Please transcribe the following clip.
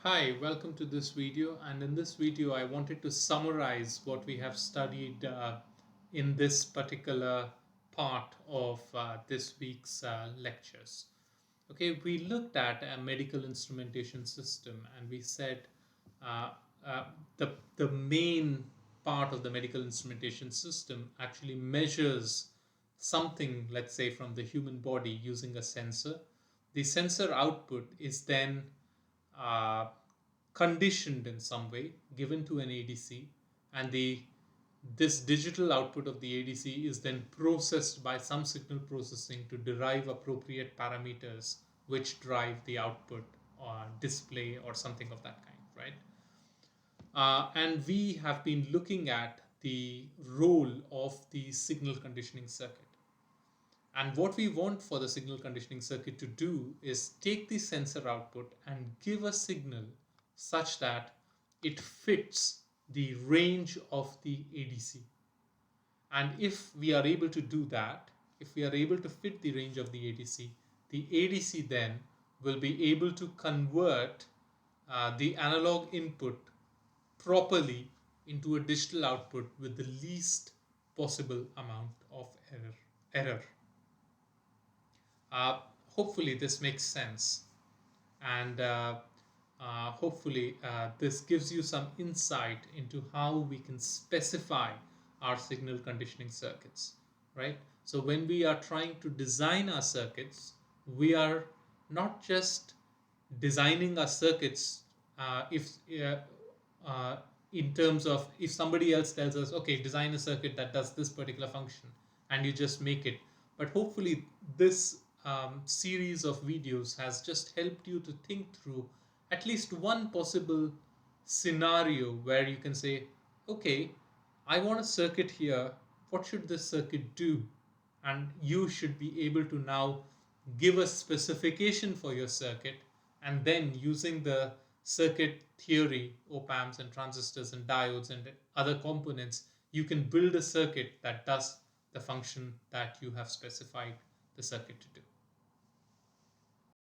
Hi, welcome to this video. And in this video, I wanted to summarize what we have studied in this particular part of this week's lectures. Okay, we looked at a medical instrumentation system and we said uh, the main part of the medical instrumentation system actually measures something, let's say, from the human body using a sensor. The sensor output is then uh, conditioned in some way, given to an ADC, and the this digital output of the ADC is then processed by some signal processing to derive appropriate parameters which drive the output or display or something of that kind, right? And we have been looking at the role of the signal conditioning circuit. And what we want for the signal conditioning circuit to do is take the sensor output and give a signal such that it fits the range of the ADC. And if we are able to do that, if we are able to fit the range of the ADC then will be able to convert the analog input properly into a digital output with the least possible amount of error. Uh, Hopefully, this makes sense, and hopefully, this gives you some insight into how we can specify our signal conditioning circuits, right? So, when we are trying to design our circuits, we are not just designing our circuits if uh, in terms of if somebody else tells us, okay, design a circuit that does this particular function, and you just make it. But hopefully, this series of videos has just helped you to think through at least one possible scenario where you can say, okay, I want a circuit here. What should this circuit do? And you should be able to now give a specification for your circuit, and then using the circuit theory, op amps and transistors and diodes and other components, you can build a circuit that does the function that you have specified the circuit to do.